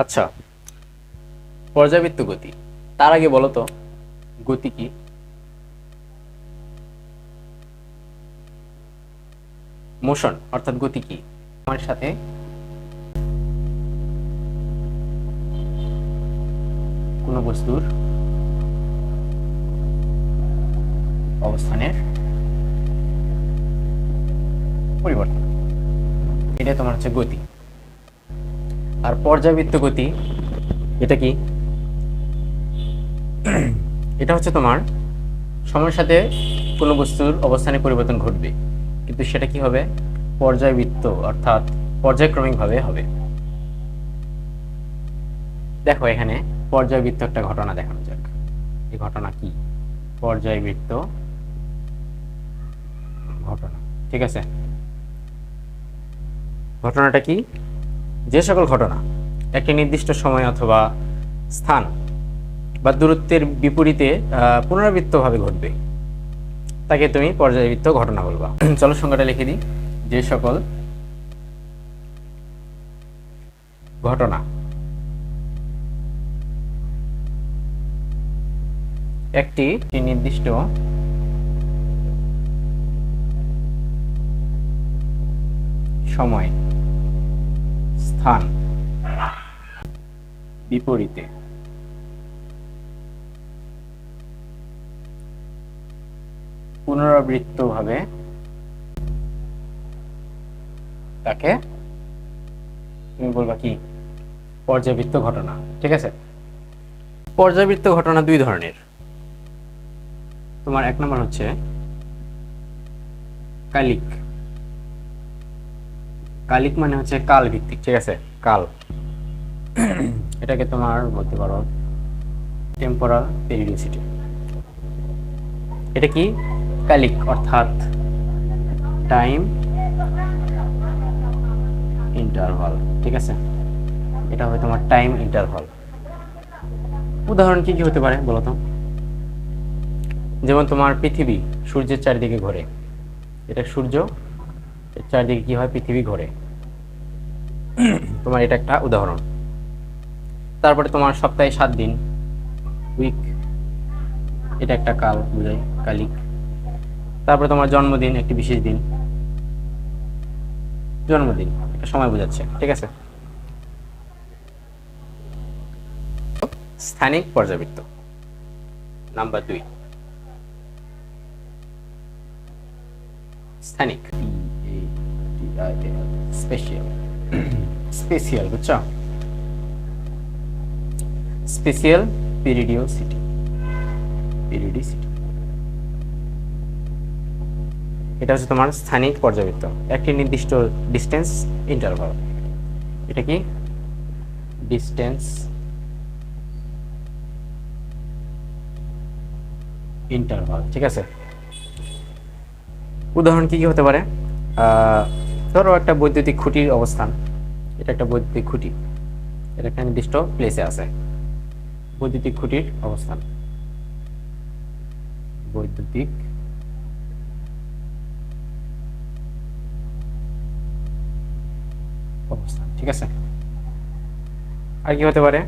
আচ্ছা, পর্যাবৃত্ত গতি। তার আগে বলো তো গতি কি? মোশন অর্থাৎ গতি কি? আমার সাথে কোন বস্তুর অবস্থানের পরিবর্তন, এটা তোমার হচ্ছে গতি। আর পর্যাবৃত্ত গতি এটা কি? এটা হচ্ছে তোমার সময়ের সাথে কোনো বস্তুর অবস্থানের পরিবর্তন ঘটবে, কিন্তু সেটা কি হবে? পর্যায়বৃত্ত অর্থাৎ পর্যায়ক্রমিকভাবে হবে। দেখো এখানে পর্যায়বৃত্ত একটা ঘটনা দেখানো যাক। এই ঘটনা কি? পর্যায়বৃত্ত ঘটনা। ঠিক আছে, ঘটনাটা কি? যে সকল ঘটনা একটি নির্দিষ্ট সময় অথবা স্থান বা দূরত্বের বিপরীতে পুনরাবৃত্তভাবে ঘটবে তাকে তুমি পর্যায়বৃত্ত ঘটনা বলবা। চলো সংজ্ঞাটা লিখে দিই। যে সকল ঘটনা একটি নির্দিষ্ট সময় স্থান বিপরীতে পুনরাবৃত্তভাবে তাকে তুমি বলবা কি? পর্যাবৃত্ত ঘটনা। ঠিক আছে, পর্যাবৃত্ত ঘটনা দুই ধরনের। তোমার এক নম্বর হচ্ছে কালিক। কালিক মানে হচ্ছে কাল ভিত্তিক। ঠিক আছে, কাল। এটাকে তোমার বলতে পারো টেম্পোরাল পেরিওডিসিটি। এটা কি? কালিক অর্থাৎ টাইম ইন্টারভাল। ঠিক আছে, এটা হবে তোমার টাইম ইন্টারভাল। উদাহরণ কি কি হতে পারে বলো তো? যেমন তোমার পৃথিবী সূর্যের চারিদিকে ঘোরে, এটা সূর্য এর চারিদিকে কি হয়? পৃথিবী ঘোরে। তোমার এটা একটা উদাহরণ। তারপরে তোমার সপ্তাহে 7 দিন, উইক, এটা একটা কাল বোঝায়, কালিক। তারপরে তোমার জন্মদিন একটি বিশেষ দিন, জন্মদিন একটা সময় বোঝাচ্ছে। ঠিক আছে, স্থানিক পর্যাবৃত্ত নাম্বার 2। স্থানিক, স্পেশাল। স্পেশাল বুঝছো? স্পেশাল পেরিডিওসিটি। পেরিডিসিটি এটা হচ্ছে তোমার স্থানিক পর্যাবৃত্ত, একটি নির্দিষ্ট ডিস্টেন্স ইন্টারভাল। এটা কি? Distance interval. ঠিক আছে, উদাহরণ কি কি হতে পারে? ধরো একটা বৈদ্যুতিক খুঁটির অবস্থান, এটা একটা বৈদ্যুতিক খুঁটি, এটা একটা নির্দিষ্ট প্লেসে আছে। বৈদ্যুতিক খুঁটির অবস্থান, বৈদ্যুতিক অবস্থান। ঠিক আছে, আর কি হতে পারে?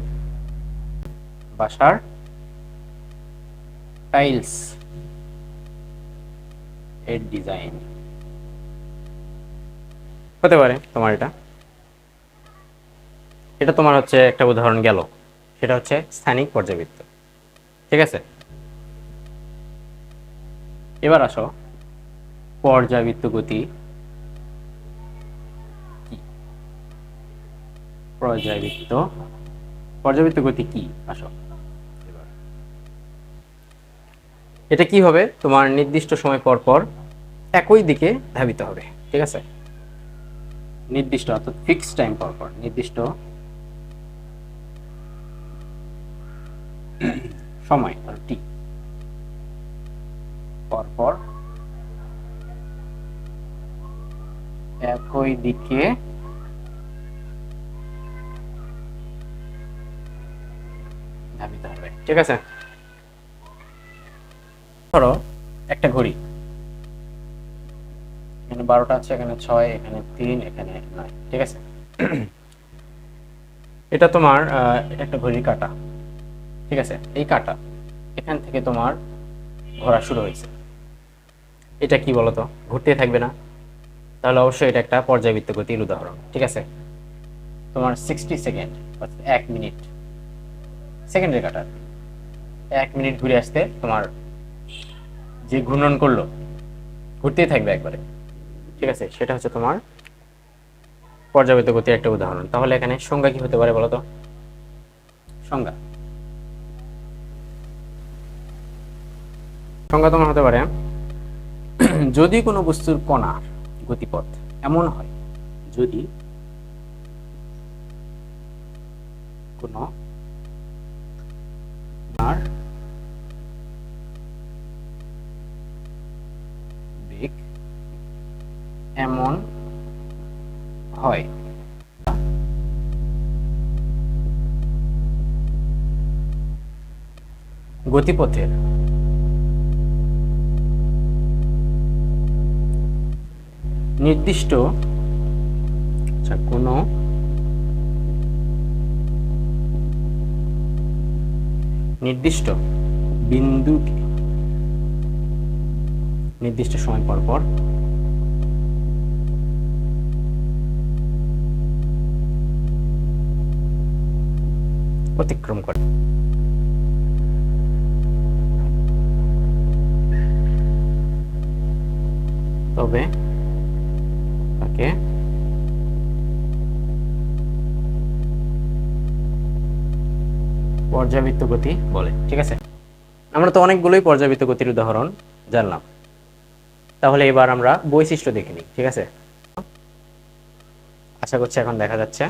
বাসার টাইলস এর ডিজাইন হতে পারে তোমার। এটা এটা তোমার হচ্ছে একটা উদাহরণ গেল, সেটা হচ্ছে স্থানিক পর্যাবৃত্ত। ঠিক আছে, এবার আসো পর্যাবৃত্ত গতি কি? পর্যাবৃত্ত পর্যাবৃত্ত গতি কি? আসো এবার এটা কি হবে? তোমার নির্দিষ্ট সময় পর পর একই দিকে ধাবিত হবে। ঠিক আছে, নির্দিষ্ট অর্থাৎ ফিক্স টাইম পর পর, নির্দিষ্ট সময় টি পর পর একই দিকে ধাবিত হবে। ঠিক আছে, ধরো একটা ঘড়ি, এখানে 12টা আছে, এখানে 6, এখানে 3, এখানে 9। ঠিক আছে, এটা তোমার এটা একটা ঘড়ির কাঁটা, ঠিক আছে? এই কাঁটা এখান থেকে তোমার ঘোরা শুরু হয়েছে, এটা কি বলতো? ঘুরতেই থাকবে না? তাহলে অবশ্যই এটা একটা পর্যায়বৃত্ত গতির উদাহরণ, ঠিক আছে? তোমার 60 সেকেন্ড অর্থাৎ 1 মিনিট, সেকেন্ডের কাঁটা 1 মিনিট ঘুরে আসতে তোমার যে ঘূর্ণন করলো ঘুরতেই থাকবে একবারে, ঠিক আছে? সেটা হচ্ছে তোমার পর্যাবৃত্ত গতির একটা উদাহরণ। তাহলে এখানে সংজ্ঞা কি হতে পারে বলতো? সংজ্ঞা সংজ্ঞা তোমার হতে পারে যদি কোনো বস্তুর কণার গতিপথ এমন হয়, যদি কোনো কণার বেগ এমন হয় গতিপথের নির্দিষ্ট কোনো নির্দিষ্ট বিন্দুকে নির্দিষ্ট সময় পর পর অতিক্রম করে, তবে তাকে পর্যাবৃত্ত গতি বলে, ঠিক আছে? আমরা তো অনেকগুলোই পর্যাবৃত্ত গতির উদাহরণ জানলাম, তাহলে এবার আমরা বৈশিষ্ট্য দেখে নিই, ঠিক আছে? আশা করছি এখন দেখা যাচ্ছে,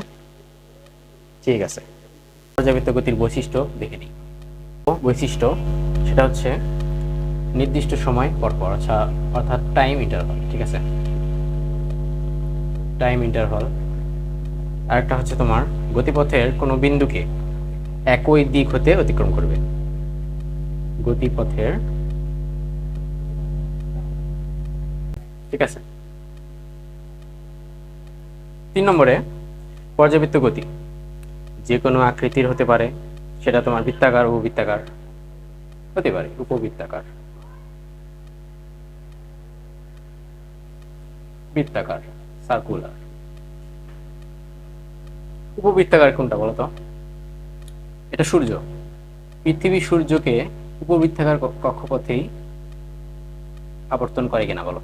ঠিক আছে? পর্যাবৃত্ত গতির বৈশিষ্ট্য দেখে নিই। বৈশিষ্ট্য সেটা হচ্ছে নির্দিষ্ট সময় পরপর, আচ্ছা, অর্থাৎ টাইম ইন্টারভাল, ঠিক আছে? Time interval. আর একটা হচ্ছে তোমার গতিপথের কোনো বিন্দুকে একই দিক হতে অতিক্রম করবে, গতিপথের, ঠিক আছে? 3 নম্বরে পর্যাবৃত্ত গতি যে কোনো আকৃতির হতে পারে, সেটা তোমার বৃত্তাকার, উপবৃত্তাকার হতে পারে, উপবৃত্তাকার, বৃত্তাকার, সার্কুলার। উপবৃত্তাকার কোনটা বলতো? এটা সূর্য, পৃথিবী সূর্যকে উপবৃত্তাকার কক্ষপথেই আবর্তন করে কিনা বলো?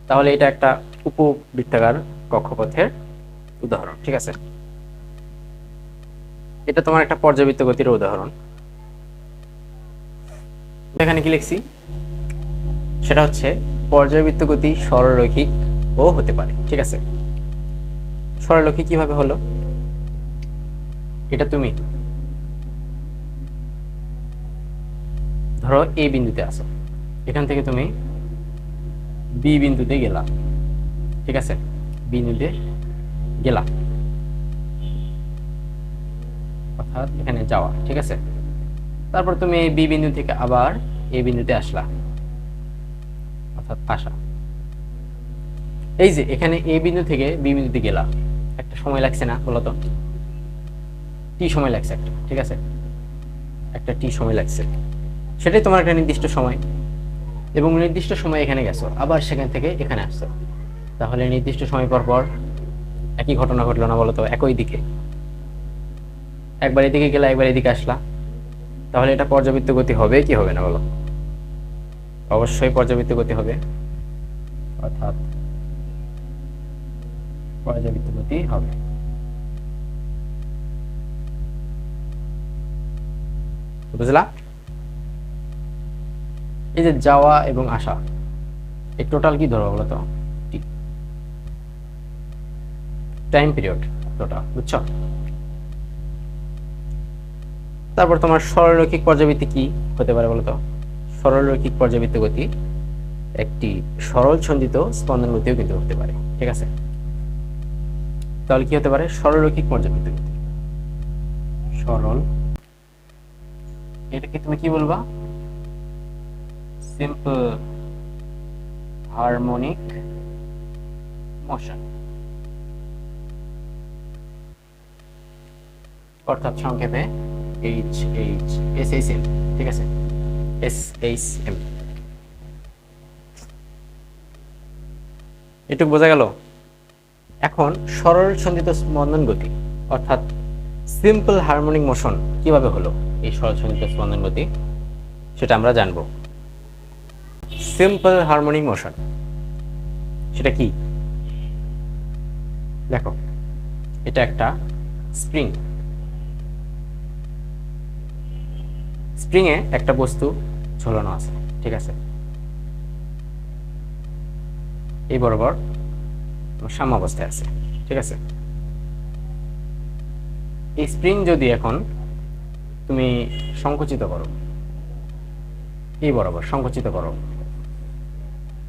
তাহলে এটা একটা উপবৃত্তাকার কক্ষপথের উদাহরণ, ঠিক আছে? এটা তোমার একটা পর্যাবৃত্ত গতির উদাহরণ। এখানে কি লিখছি? সেটা হচ্ছে পর্যাবৃত্ত গতি সরলরৈখিক ও হতে পারে, ঠিক আছে? সরলরৈখিক কিভাবে হলো? এটা তুমি ধরো এ বিন্দুতে আসো, এখান থেকে তুমি বি বিন্দুতে গেলা, ঠিক আছে? বিন্দুতে গেলা অর্থাৎ এখানে যাওয়া, ঠিক আছে? তারপর তুমি এই বি বিন্দু থেকে আবার এ বিন্দুতে আসলা, অর্থাৎ আসা। এই যে এখানে এ বিন্দু থেকে বি বিন্দুতে গেলা, একটা সময় লাগছে না বলতো? টি সময় লাগছে একটা, ঠিক আছে? একটা টি সময় লাগছে, সেটাই তোমার একটা নির্দিষ্ট সময়, এবং নির্দিষ্ট সময় এখানে গেছো, আবার সেখান থেকে এখানে আসছো, তাহলে নির্দিষ্ট সময় পর পর একই ঘটনা ঘটলো না বলতো? একই দিকে, একবার এদিকে গেলা, একবার এদিকে আসলা, তাহলে এটা পর্যাবৃত্ত গতি হবে কি হবে না বলো? অবশ্যই পর্যাবৃত্ত গতি হবে, অর্থাৎ পর্যাবৃত্ত গতি হবে। বুঝলা? এই যে যাওয়া এবং আসা, এই টোটাল কি ধরো বলতো? টাইম পিরিয়ড টোটাল, বুঝছো? তারপর তোমার সরলরৈখিক পর্যাবৃত্তি কি হতে পারে বলতো? সরলরৈখিক পর্যাবৃত্ত গতি একটি সরল সঞ্চিত স্পন্দন গতিও কিন্তু হতে পারে, ঠিক আছে? তাহলে কি হতে পারে? সরলরৈখিক পর্যাবৃত্ত গতি, সরল, এটাকে তুমি কি বলবা? সিম্পল হারমোনিক মোশন, অর্থাৎ সংক্ষেপে H H S H M. ঠিক আছে, এস এইচ এম। এটুকু বোঝা গেল। এখন সরল সন্ধিত স্পন্দন গতি অর্থাৎ সিম্পল হারমোনিক মোশন কিভাবে হলো, এই সরল সন্ধিত স্পন্দন গতি সেটা আমরা জানব। সিম্পল হারমোনিক মোশন সেটা কি? দেখো, এটা একটা স্প্রিং। স্প্রিং এ একটা বস্তু ঝোলানো আছে। ঠিক আছে, এই বরাবর সাম্যাবস্থায় আছে। ঠিক আছে, এই স্প্রিং যদি এখন তুমি সংকুচিত করো, এই বরাবর সংকুচিত করো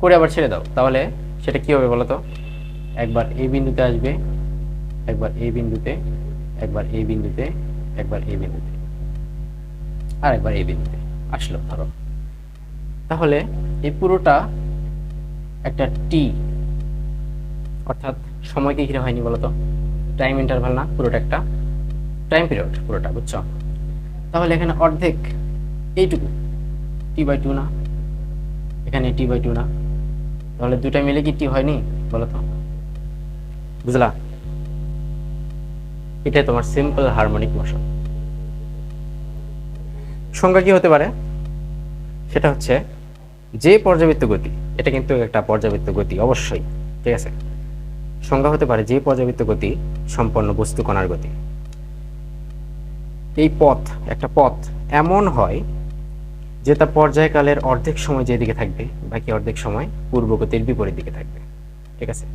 করে আবার ছেড়ে দাও, তাহলে সেটা কি হবে বলো তো? একবার এই বিন্দুতে আসবে, একবার এই বিন্দুতে, একবার এই বিন্দুতে, একবার এই বিন্দুতে, আর একবার এই বিন্দুতে আসলো ধরো। তাহলে এই পুরোটা একটা টি, অর্থাৎ সময়কে ঘিরে হয়নি বলতো, টাইম ইন্টারভাল না, পুরোটা একটা টাইম পিরিয়ড পুরোটা, বুঝছো? তাহলে এখানে অর্ধেক এইটুকু T/2 না, এখানে T/2 না, তাহলে দুটা মিলে কি টি হয়নি বলতো? বুঝলা? এটা তোমার সিম্পল হারমোনিক মোশন। সংজ্ঞা কি হতে পারে? সেটা হচ্ছে যে পর্যাবৃত্ত গতি, এটা কিন্তু একটা পর্যাবৃত্ত গতি অবশ্যই। ঠিক আছে, সংজ্ঞা হতে পারে যে পর্যাবৃত্ত গতি সম্পন্ন বস্তু কণার গতি। এই পথ, একটা পথ এমন হয় যে তা পর্যায়কালের অর্ধেক সময় যেদিকে থাকবে, বাকি অর্ধেক সময় পূর্বগতির বিপরীত দিকে থাকবে। ঠিক আছে,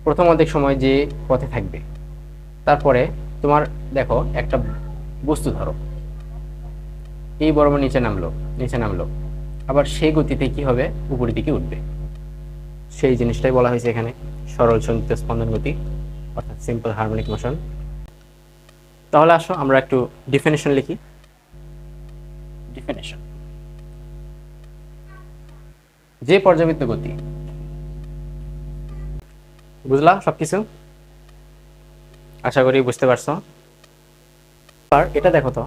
প্রথম অর্ধেক সময় যে পথে থাকবে, তারপরে তোমার দেখো একটা বস্তু ধরো এই বরাবর নিচে নামলো, নিচে নামলো, আবার সেই গতিতে কি হবে? উপরের দিকে উঠবে। সেই জিনিসটাই বলা হয়েছে এখানে সরল সন্ধিত স্পন্দন গতি অর্থাৎ সিম্পল হারমোনিক মোশন। তাহলে আসো আমরা একটু ডিফিনিশন লিখি। ডিফিনিশন, যে পর্যাবৃত্ত গতি, বুঝলা সবকিছু? আশা করি বুঝতে পারছো। আর এটা দেখো তো,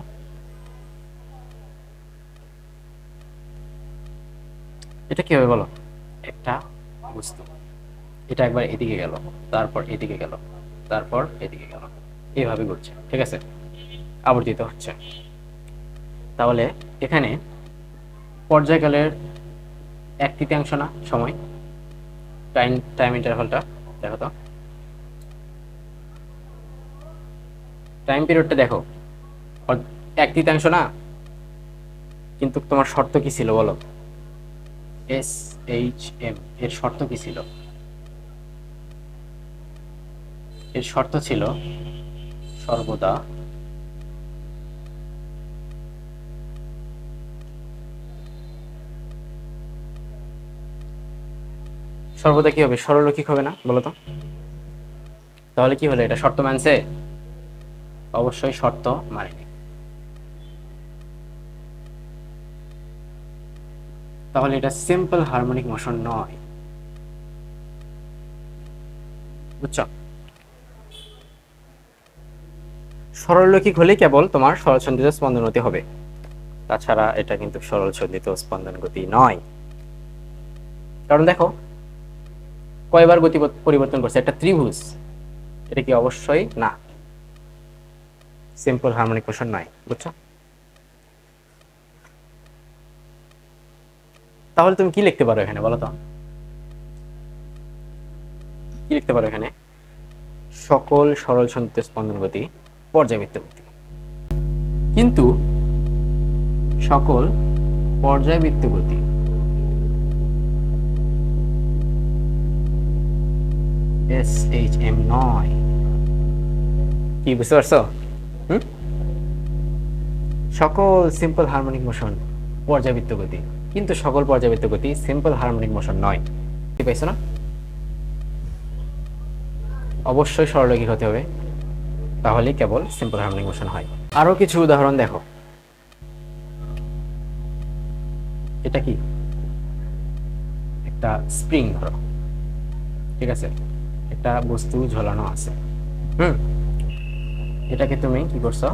এটা কি হবে বলো? একটা বস্তু, এটা একবার এদিকে গেল, তারপর এদিকে গেল, তারপর এদিকে গেল, এইভাবে ঘুরছে। ঠিক আছে, আবর্তিত হচ্ছে। তাহলে এখানে পর্যায়কালের 1/3 না সময়, টাইম টাইম ইন্টারভালটা দেখো তো, টাইম পিরিয়ডটা দেখো, 1/3 না, কিন্তু তোমার শর্ত কি ছিল বলো? এস এইচ এম এর শর্ত কি ছিল? এর শর্ত ছিল সর্বদা সর্বদা কি হবে? সরলরৈখিক হবে না বলো তো? তাহলে কি হলো? এটা শর্ত মানছে? অবশ্যই শর্ত মানেনি। তাহলে এটা সিম্পল হারমোনিক মোশন নয়, বুঝছো? সরলরৈখিক হলে কেবল তোমার সরল সন্ধিত স্পন্দন গতি হবে, তাছাড়া এটা কিন্তু সরল সন্ধিত স্পন্দন গতি নয়। কারণ দেখো কয়বার গতি পরিবর্তন করছে, একটা ত্রিভুজ, এটা কি? অবশ্যই না, সিম্পল হারমোনিক মোশন নয়, বুঝছো? তাহলে তুমি কি লিখতে পারো এখানে বলো তো? কি লিখতে পারো এখানে? সকল সরল সন্ধিত স্পন্দন গতি পর্যাবৃত্ত গতি, কিন্তু সকল পর্যায়বৃত্ত গতি এস এইচ এম নয়। কি বুঝতে পারছো? সকল সিম্পল হারমোনিক মোশন পর্যাবৃত্ত গতি, কিন্তু সকল পর্যাবৃত্ত গতি সিম্পল হারমোনিক মোশন নয়। কি পাইছো না? অবশ্যই সরলরৈখিক হতে হবে, তাহলেই কেবল সিম্পল হারমোনিক মোশন হয়। আরো কিছু উদাহরণ দেখো। এটা কি? একটা স্প্রিং ধরো, ঠিক আছে, একটা বস্তু ঝোলানো আছে। এটাকে তুমি কি করছো,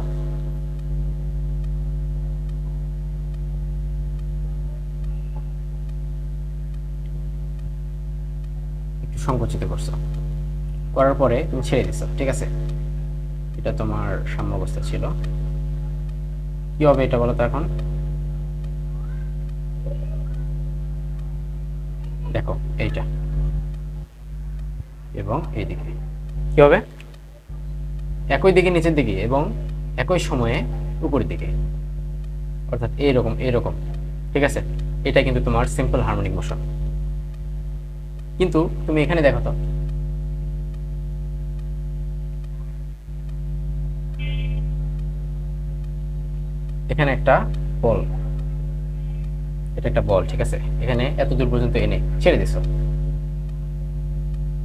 একটু সংকুচিত করছো, করার পরে তুমি ছেড়ে দিছো, ঠিক আছে। এটা তোমার সাম্য অবস্থা ছিল। কি হবে এটা বলো তো এখন? দেখো এইটা এবং এইদিকে কি হবে, একই দিকে নিচের দিকে এবং একই সময়ে উপরের দিকে, অর্থাৎ এইরকম এইরকম, ঠিক আছে। এটা কিন্তু তোমার সিম্পল হারমোনিক মোশন। কিন্তু তুমি এখানে দেখো তো, এখানে একটা বল, এটা একটা বল, ঠিক আছে। এখানে এত দূর পর্যন্ত এনে ছেড়ে দিছো,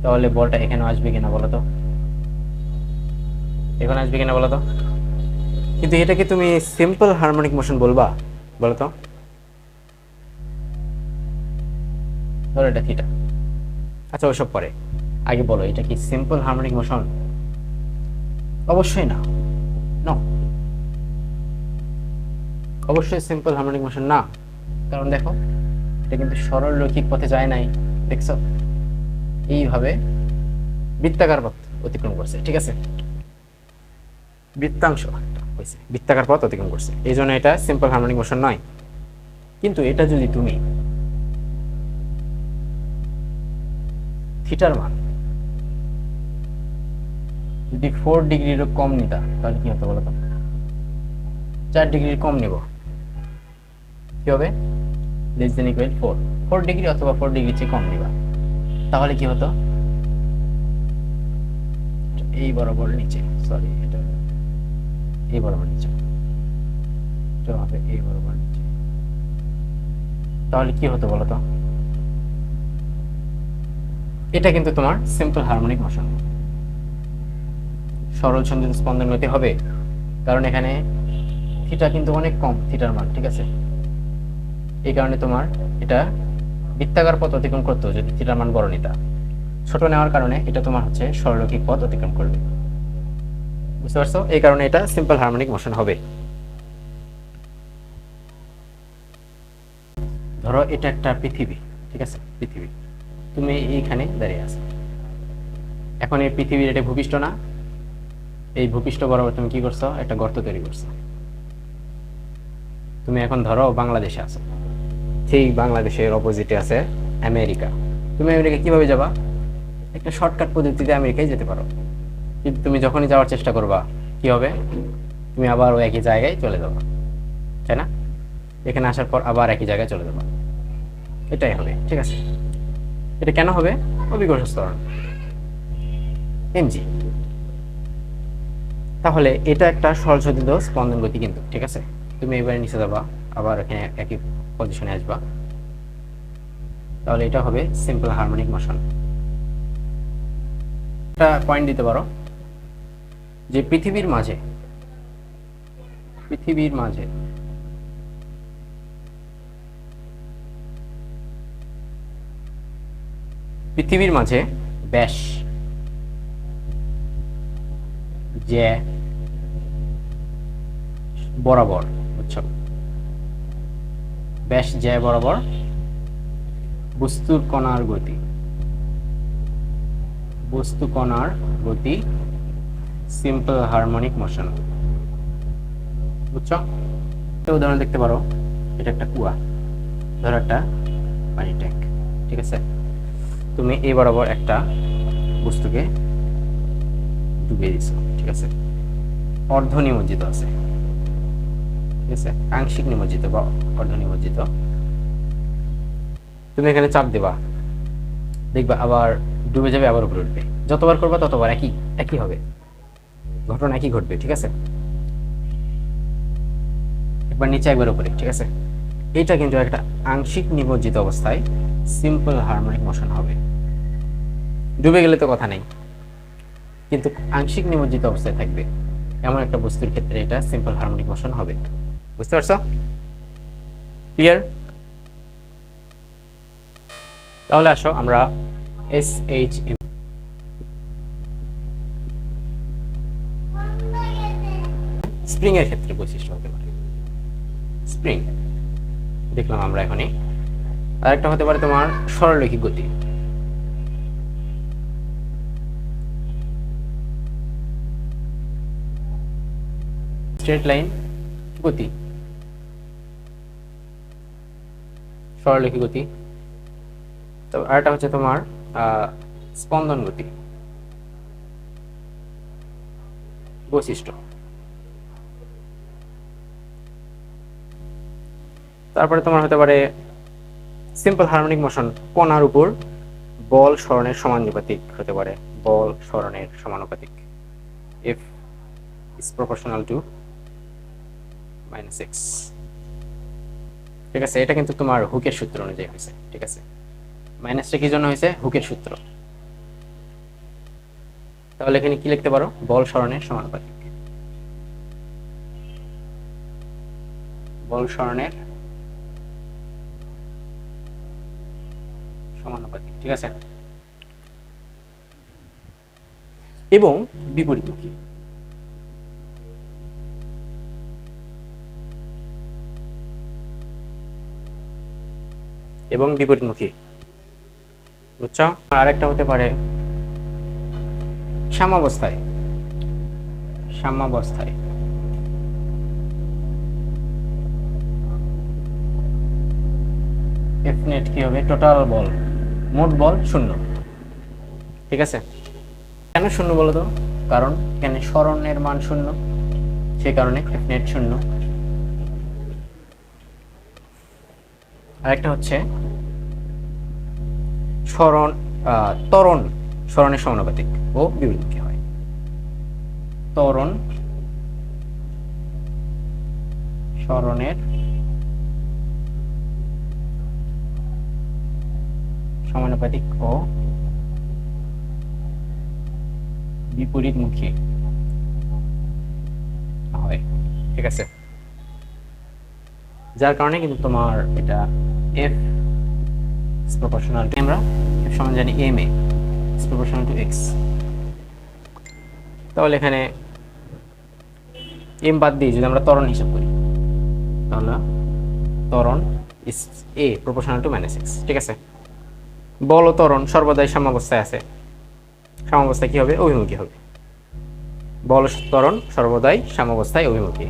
তাহলে বলটা এখানে আসবে কিনা বলো তো, এখানে আসবে কিনা বলো তো। কিন্তু এটাকে তুমি সিম্পল হারমোনিক মোশন বলবা বলো তো? ধরো এটা থিটা, আচ্ছা ওসব পরে, আগে বলো এটা কি সিম্পল হারমোনিক মোশন? অবশ্যই না, নো, অবশ্যই সিম্পল হারমোনিক মোশন না। কারণ দেখো এটা কিন্তু সরল রৈখিক পথে যায় নাই, দেখছো, এইভাবে বৃত্তাকার পথ অতিক্রম করছে, ঠিক আছে। বৃত্তাংশ হয়েছে, বৃত্তাকার পথ অতিক্রম করছে, এই জন্য এটা সিম্পল হারমোনিক মোশন নয়। কিন্তু এটা যদি তুমি থিটার মান যদি 4 ডিগ্রিরও কম নিতা, তাহলে কি হতো বলতো? 4 ডিগ্রির কম নিব, কি হবে? লেস দেন ইকুয়াল 4 ডিগ্রি অথবা 4 ডিগ্রির চেয়ে কম নিবা, তাহলে কি হতো? এই বরাবর নিচে, সরি এটা এই বরাবর নিচে, এটা হবে এই বরাবর নিচে, তাহলে কি হতো বলতো? এটা কিন্তু তোমার সিম্পল হারমোনিক মোশন, সরল সংযোজিত স্পন্দন গতি হবে, কারণ এখানে থিটা কিন্তু অনেক কম, থিটার মান, ঠিক আছে। এই কারণে তোমার এটা বৃত্তাকার পথ অতিক্রম করতো যদি থিটার মান বড় নিতা। ছোট নেওয়ার কারণে এটা তোমার হচ্ছে সরলরৈখিক পথ অতিক্রম করবে, বুঝতে পারছো? এই কারণে এটা সিম্পল হারমোনিক মোশন হবে। ধরো এটা একটা পৃথিবী, ঠিক আছে, পৃথিবী, তুমি এইখানে দাঁড়িয়ে আছো, এখন এই পৃথিবীর এটা ভূপৃষ্ঠ না, এই ভূপৃষ্ঠ বরাবর তুমি কি করছো, একটা গর্ত তৈরি করছো। তুমি এখন ধরো বাংলাদেশে আছো, ঠিক বাংলাদেশের অপোজিটে আছে আমেরিকা। তুমি আমেরিকা কিভাবে যাবা? একটা শর্টকাট পদ্ধতিতে আমেরিকায় যেতে পারো, কিন্তু তুমি যখনই যাওয়ার চেষ্টা করবা কি হবে? তুমি আবার ওই একই জায়গায় চলে যাবা, তাই না? এখানে আসার পর আবার একই জায়গায় চলে যাবা, এটাই হবে, ঠিক আছে। এটা কেন হবে? অভিকর্ষ ত্বরণ, এমজি। তাহলে এটা একটা সরলসজ্জিত স্পন্দন গতি কিন্তু, ঠিক আছে। তুমি এবারে নিচে যাবা, আবার এখানে একই পজিশনে আসবা, তাহলে এটা হবে সিম্পল হারমোনিক মোশন। একটা পয়েন্ট দিতে পারো যে পৃথিবীর মাঝে পৃথিবীর মাঝে পৃথিবীর মাঝে ব্যাস যে বরাবর, বুঝছো, ব্যাস যে বরাবর বস্তুর কণার গতি, বস্তু কণার গতি সিম্পল হারমোনিক মোশন, বুঝছো? একটা উদাহরণ দেখতে পারো, এটা একটা কুয়া, ধরো একটা পানি ট্যাঙ্ক, ঠিক আছে। তুমি এই বরাবর একটা বস্তুকে ডুবিয়ে দিছো, ঠিক আছে, অর্ধ নিমজ্জিত আছে, ঠিক আছে, আংশিক নিমজ্জিত বা অর্ধ নিমজ্জিত। তুমি এখানে চাপ দেবা, দেখবা আবার ডুবে যাবে, আবার উপরে উঠবে, যতবার করবা ততবার একই একই হবে, ঘটনা একই ঘটবে, ঠিক আছে। একবার নিচে একবার উপরে, ঠিক আছে। এটা কিন্তু একটা আংশিক নিমজ্জিত অবস্থায় সিম্পল হারমোনিক মোশন হবে। ডুবে গেলে তো কথা নেই, কিন্তু আংশিক নিমজ্জিত অবস্থায় থাকবে এমন একটা বস্তুর ক্ষেত্রে এটা সিম্পল হারমোনিক মোশন হবে, বুঝতে পারছো? ক্লিয়ার? তাহলে আসো আমরা SHM স্প্রিং এর ক্ষেত্রে বৈশিষ্ট্য হতে পারে। স্প্রিং দেখলাম আমরা এখনই। আরেকটা হতে পারে তোমার সরলরৈখিক গতি। স্ট্রেট লাইন গতি, সরলরৈখিক গতি। তো আরেকটা হচ্ছে তোমার স্পন্দন গতি বৈশিষ্ট্য। তারপরে তোমার হতে পারে সিম্পল হারমোনিক মোশন, কণার উপর বল সরণের সমানুপাতিক হতে পারে। বল সরণের সমানুপাতিক, F is proportional to -x। ঠিক আছে, এটা কিন্তু তোমার হুকের সূত্র অনুযায়ী হয়েছে। ঠিক আছে, মাইনাসটা কি জন্য হয়েছে? হুকের সূত্র। তাহলে এখানে কি লিখতে পারো? বল সরণের সমানুপাতিক। বল সরণের সমানুপাতিক। ঠিক আছে, এবং বিপরীতমুখী। এবং বিপরীতমুখী, বুঝছো? আরেকটা হতে পারে সাম্যাবস্থায়। সাম্যাবস্থায় এফ নেট কি হবে? টোটাল বল, মোট বল শূন্য। ঠিক আছে, কেন শূন্য বলো তো? কারণ এখানে সরণের মান শূন্য, সেই কারণে এফ নেট শূন্য। আরেকটা হচ্ছে সরণ ত্বরণ সরণের সমানুপাতিক ও বিপরীতমুখী হয়। ত্বরণ সরণের সমানুপাতিক ও বিপরীতমুখী হয়। ঠিক আছে, যার কারণে কিন্তু তোমার এটা F is proportional to, আমরা F সমান জানি ma is proportional to x। তাহলে এখানে m বাদ দিয়ে যদি আমরা ত্বরণ হিসাব করি, তাহলে ত্বরণ is a proportional to -x। ঠিক আছে, বল ও ত্বরণ সর্বদাই সাম্যাবস্থায় আছে। সাম্যাবস্থায় কি হবে? অভিমুখী হবে। বল ত্বরণ সর্বদাই সাম্যাবস্থায় অভিমুখী,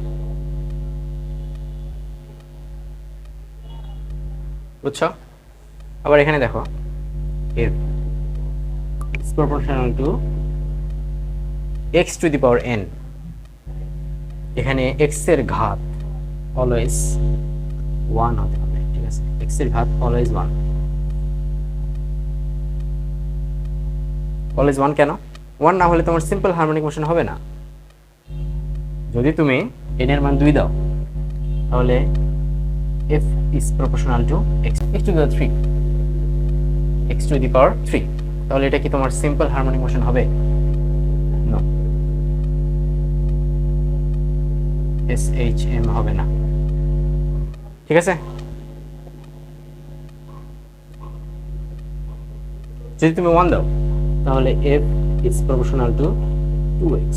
বুঝছো? আবার এখানে দেখো F is proportional to x to the power n। এখানে x এর ঘাত অলওয়েজ 1 হতে হবে। ঠিক আছে, x এর ঘাত অলওয়েজ 1। অলওয়েজ 1 কেন? 1 না হলে তোমার সিম্পল হারমোনিক মোশন হবে না। যদি তুমি n এর মান 2 দাও, তাহলে F is proportional to x to the 3, x to the power 3। তাহলে এটা কি তোমার সিম্পল হারমোনিক মোশন হবে? নো, SHM হবে না। ঠিক আছে, যদি তুমি 1 দাও, তাহলে F is proportional to 2x,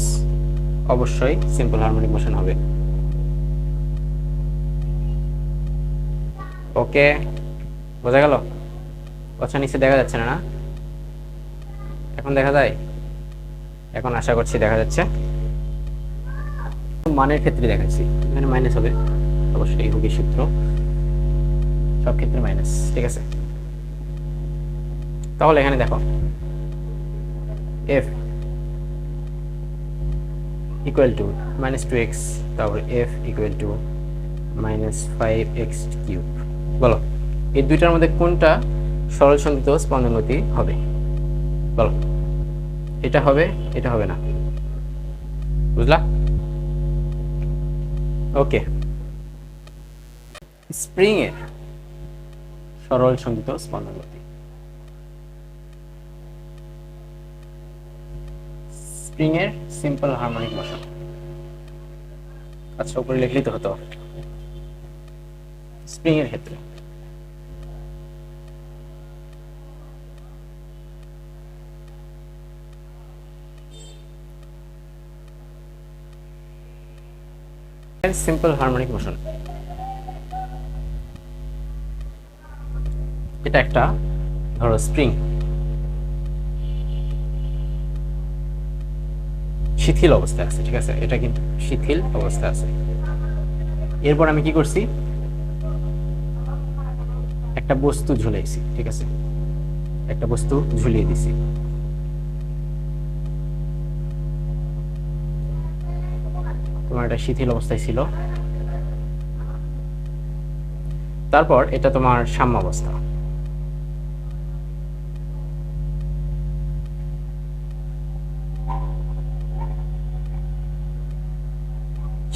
অবশ্যই সিম্পল হারমোনিক মোশন হবে। ওকে, বোঝা গেল? কথা নিচে দেখা যাচ্ছে না? এখন দেখা যায়? এখন আশা করছি দেখা যাচ্ছে। মানের ক্ষেত্রে দেখাচ্ছি, এখানে মাইনাস হবে অবশ্যই, হুকের সূত্র, সব ক্ষেত্রে মাইনাস। ঠিক আছে, তাহলে এখানে দেখো F ইকুয়াল টু -2x, তারপর F equal to -5x cube. বলো, এই দুইটার মধ্যে কোনটা সরল সন্ধিত স্পন্দন গতি হবে? বলো, এটা হবে, এটা হবে না, বুঝলা? ওকে, স্প্রিং এর সরল সন্ধিত স্পন্দন গতি, স্প্রিং এর সিম্পল হারমোনিক মোশন। আচ্ছা, উপরে লিখলেই তো হতো। স্প্রিং এর ক্ষেত্রে সিম্পল হারমোনিক মোশন। এটা একটা ধরো স্প্রিং, শিথিল অবস্থায় আছে, ঠিক আছে, এটা কিন্তু শিথিল অবস্থায় আছে। এরপর আমি কি করছি, একটা বস্তু ঝুলাইছি, ঠিক আছে, একটা বস্তু ঝুলিয়ে দিছি। তোমার এটা শিথিল অবস্থায় ছিল, তারপর এটা তোমার সাম্যাবস্থা।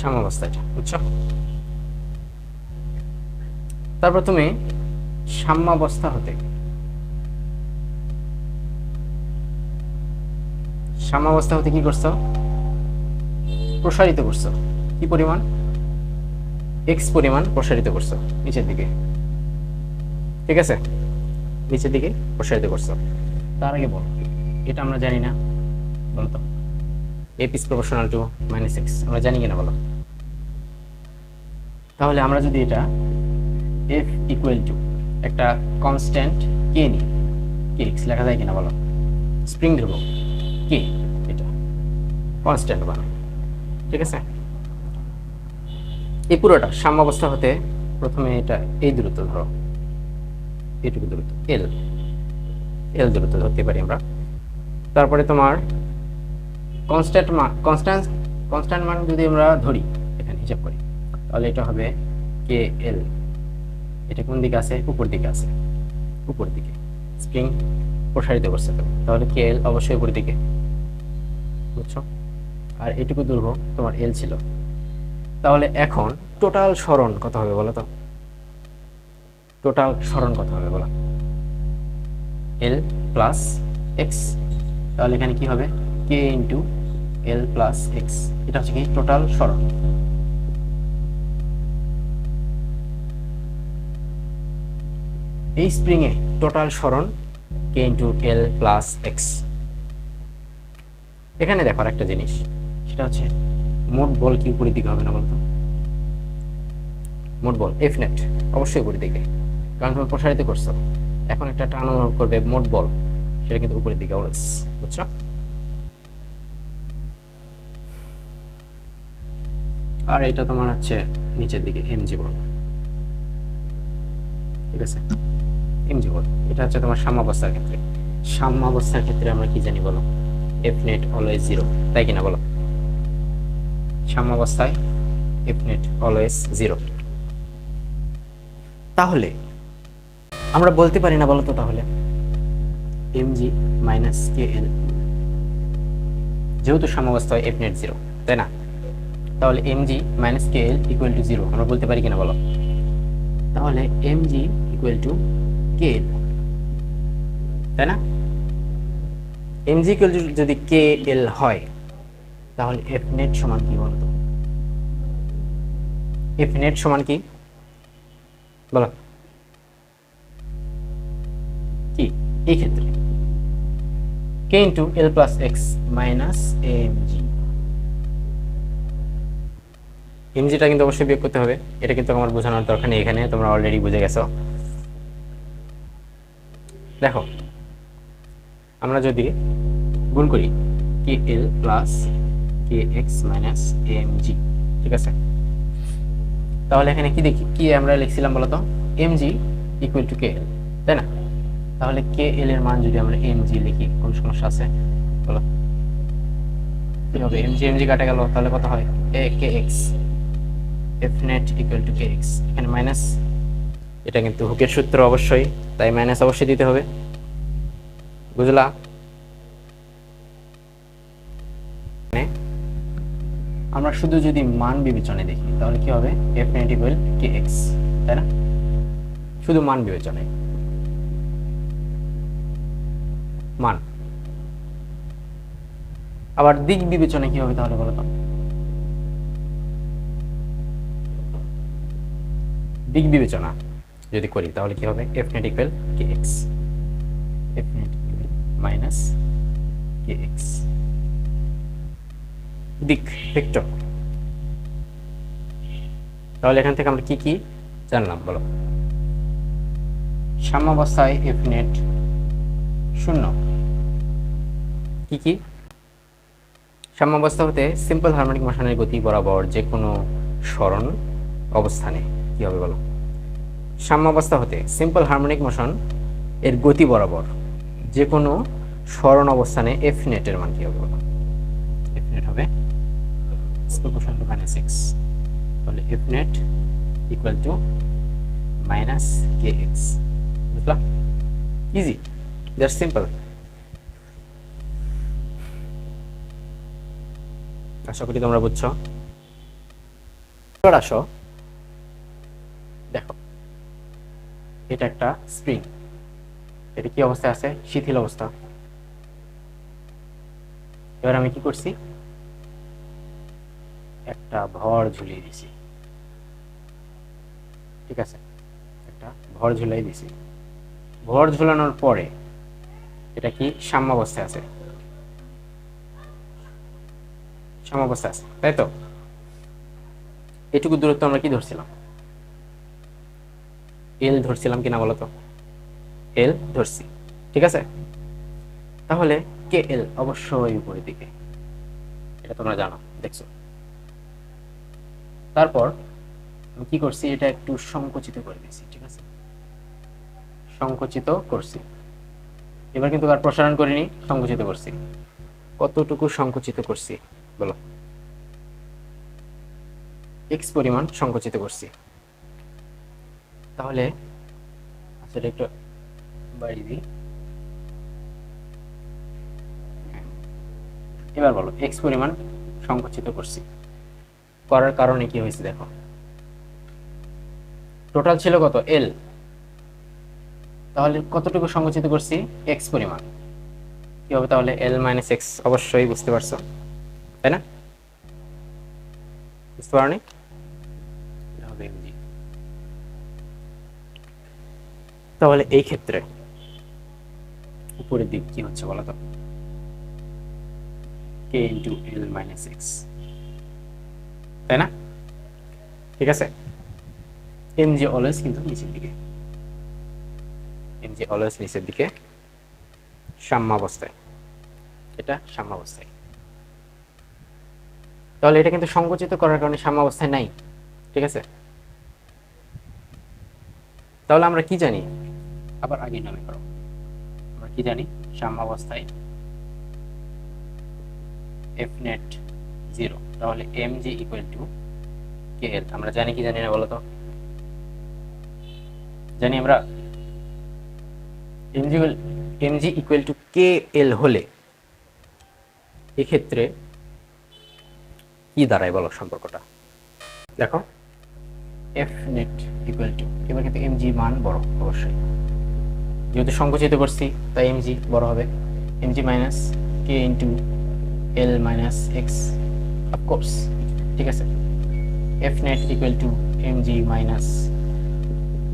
সাম্যাবস্থা এটা, বুঝছো? তারপর তুমি সাম্যাবস্থা হতে কি করছো, প্রসারিত করছো। কি পরিমাণ? x পরিমাণ প্রসারিত করছো নিচের দিকে, ঠিক আছে, নিচের দিকে প্রসারিত করছো। তার আগে বল, এটা আমরা জানি না, বলো তো, f is proportional to -x আমরা জানি কিনা বলো। তাহলে আমরা যদি এটা f ইকুয়াল টু একটা কনস্ট্যান্ট k নিই, kx লেখা যায় কিনা বলো, স্প্রিং ধ্রুবক k, এটা কনস্ট্যান্ট বানাই, ঠিক আছে। এই পুরোটা সাম্যাবস্থা হতে প্রথমে এটা এই দূরত্ব ধরো, এইটুকু দূরত্ব l দূরত্ব ধরতে পারি আমরা। তারপরে তোমার কনস্ট্যান্ট মান যদি আমরা ধরি, এখানে হিসাব করি, তাহলে এটা হবে kl। এটা কোন দিকে আছে? উপর দিকে আছে, উপর দিকে স্প্রিং প্রসারিত করছে, তাহলে kl অবশ্যই উপর দিকে, বুঝছো? আর এটুকু দৈর্ঘ্য তোমার l ছিল। তাহলে এখন টোটাল সরণ কত হবে বলো তো, টোটাল সরণ কত হবে বলো, l প্লাস x। তাহলে এখানে কি হবে, k into l plus x, এটা হচ্ছে কি টোটাল সরণ। এই স্প্রিং এ টোটাল সরণ k into l plus x। এখানে দেখো একটা জিনিস, সেটা হচ্ছে মোট বল কি উপরের দিকে হবে না বলতো? মোট বল এফ নেট অবশ্যই উপরের দিকে, কারণ তুমি প্রসারিত করছো। এখন একটা টান অনুভব করবে, মোট বল সেটা কিন্তু উপরের দিকে অলওয়েজ, বুঝছো? আর এটা তোমার হচ্ছে নিচের দিকে এমজি বল, ঠিক আছে, এমজি বল। এটা হচ্ছে তোমার সাম্যাবস্থার ক্ষেত্রে। সাম্যাবস্থার ক্ষেত্রে আমরা কি জানি বলো, এফ নেট অলওয়েজ জিরো, তাই কিনা বলো? সাম্যাবস্থায় এফ নেট অলওয়েজ জিরো। তাহলে আমরা বলতে পারি না বলতো, তাহলে এমজি মাইনাস কে এল, যেহেতু সাম্যাবস্থায় এফ নেট জিরো, তাই না? তাহলে MG minus K L equal to zero আমরা বলতে পারি কিনা বলো? তাহলে এমজি ইকুয়াল টু কে এল, তাই না? এমজি ইকুয়াল টু যদি কে এল হয়, তাহলে এফ নেট সমান কি বলতো? এফ নেট সমান কি বলো, কি এই ক্ষেত্রে k into L plus x minus MG. এমজিটা কিন্তু অবশ্যই বিয়োগ করতে হবে, এটা কিন্তু আমার বোঝানোর দরকার নেই, এখানে তোমরা অলরেডি বুঝে গেছো। দেখো আমরা যদি গুণ করি কে এল প্লাস কে এক্স মাইনাস এমজি, ঠিক আছে, তাহলে এখানে কি দেখি, কি আমরা লিখছিলাম বলতো, এমজি ইকুয়াল টু কে এল, তাই না? তাহলে কে এল এর মান যদি আমরা এমজি লিখি, কোন সমস্যা আছে বলো? কি হবে, এমজি এমজি কাটা গেল, তাহলে কত হয়, A K X, F net equal to K X. এখানে মাইনাস, এটা কিন্তু হুকের সূত্র অবশ্যই, তাই মাইনাস অবশ্যই দিতে হবে, বুঝলা? আমরা শুধু যদি মান বিবেচনায় দেখি, তাহলে কি হবে, F net equal K x, তাই না? শুধু মান বিবেচনায়, মান। আবার দিক বিবেচনায় কি হবে তাহলে বলো তো? দিক বিবেচনা যদি করি, তাহলে কি হবে, F net equal K X, F net equal minus K X. দিক ভেক্টর, তাহলে এখান থেকে আমরা কি কি জানলাম বলো? সাম্যাবস্থায় এফ নেট শূন্য। কি কি? সাম্যাবস্থা হতে সিম্পল হারমোনিক মোশনের গতি বরাবর যে কোনো সরণ অবস্থানে কি হবে বলো? সাম্যাবস্থা হতে সিম্পল হারমোনিক মোশন এর গতি বরাবর যে কোনো সরণ অবস্থানে এফ নেটের মান কি হবে বলো? এফ নেট হবে প্রপোর্শনাল টু -6, তাহলে F net equal to -kx। বুঝলা? Easy, just simple. আশা করি তোমরা বুঝছো। এবার আসো, দেখো এটা একটা স্প্রিং, এটা কি অবস্থায় আছে? শিথিল অবস্থা। এবার আমি কি করছি? একটা ভর ঝুলিয়ে দিছি, ঠিক আছে? একটা ভর ঝুলাই দিছি। ভর ঝুলানোর পরে এটা কি সাম্যাবস্থায় আছে? সাম্যাবস্থায় আছে, তাই তো? এটুকু দূরত্ব আমরা কি ধরছিলাম? এল ধরছিলাম কিনা বলতো? এল ধরছি, ঠিক আছে? তাহলে কে এল অবশ্যই উপরের দিকে, এটা তোমরা জানো, দেখছো। তারপর আমি কি করছি? এটা একটু সংকুচিত করে দিয়েছি, ঠিক আছে? সংকুচিত করছি। এবার কিন্তু আর প্রসারণ করিনি, সংকুচিত করছি। কতটুকু সংকুচিত করছি বলো? এক্স পরিমাণ সংকুচিত করছি। তাহলে আচ্ছা, এটা একটু বাড়িয়ে দিই। এবার বলো, এক্স পরিমাণ সংকুচিত করছি, করার কারণে কি হয়েছে দেখো। টোটাল ছিল কত? এল। তাহলে কতটুকু সংকুচিত করছি? এক্স পরিমাণ। কি হবে তাহলে? L minus x. অবশ্যই বুঝতে পারছো, তাই না? বুঝতে পারোনি? এটা হবে এমজি। তাহলে এই ক্ষেত্রে উপরের দিক কি হচ্ছে বলো তো? কে ইন্টু এল মাইনাস এক্স, তাই না? ঠিক আছে। এমজি অলওয়েজ কিন্তু নিচের দিকে, এমজি অলওয়েজ নিচের দিকে সাম্যাবস্থায়। এটা সাম্যাবস্থায়। তাহলে এটা কিন্তু সংকুচিত করার কারণে সাম্যাবস্থায় নাই, ঠিক আছে? তাহলে আমরা কি জানি? আবার আগে নামে করো। আমরা কি জানি? সাম্যাবস্থায় এফ নেট 0, তাহলে এমজি ইকুয়াল টু কে এল। আমরা জানি কি জানি না বলো তো? জানি আমরা এমজি ইকুয়াল টু কে এল হলে এক্ষেত্রে কি দাঁড়ায় বলো সম্পর্কটা? দেখো, এফ নেট ইকুয়াল টু, এবার কিন্তু এমজি মান বড় অবশ্যই, যেহেতু সংকুচিত করছি তাই এমজি বড় হবে। এমজি মাইনাস কে into L minus x, of course, ঠিক আছে? F net equal two MG minus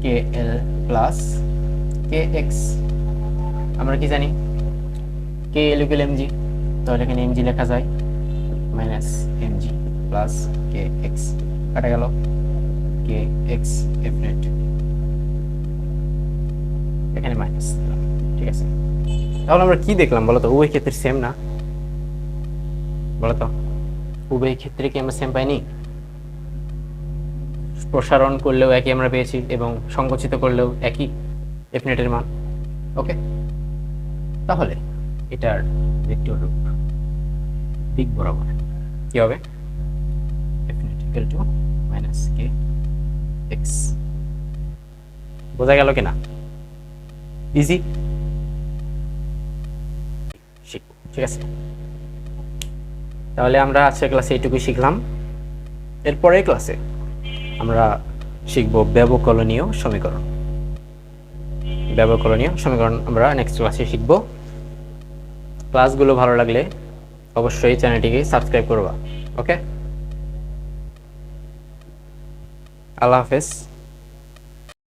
কে এল প্লাস কে এক্স। আমরা কি জানি? কে এল ইকুয়াল এমজি, তাহলে এখানে এমজি লেখা যায় মাইনাস এমজি প্লাস কে এক্স, কাটা গেল কে এক্স এফ নেট, এখানে মাইনাস, ঠিক আছে? তাহলে আমরা কি দেখলাম বলতো? উভয় ক্ষেত্রে সেম না বলতো? উভয় ক্ষেত্রে কি আমরা সেম পাইনি? প্রসারণ করলেও একই আমরা পেয়েছি এবং সংকুচিত করলেও একই এফ নেটের মান। ওকে, তাহলে এটার ভেক্টর রূপ দিক বরাবর কি হবে? F net equal two minus K x. বোঝা গেল কিনা? ইজি, শিখবো, ঠিক আছে? তাহলে আমরা আজকের ক্লাসে এইটুকুই শিখলাম। এরপরে ক্লাসে আমরা শিখব ব্যবকলনীয় সমীকরণ। ব্যবকলনীয় সমীকরণ আমরা নেক্সট ক্লাসে শিখব। ক্লাসগুলো ভালো লাগলে অবশ্যই চ্যানেলটিকে সাবস্ক্রাইব করবা। ওকে, আল্লাহ হাফেজ।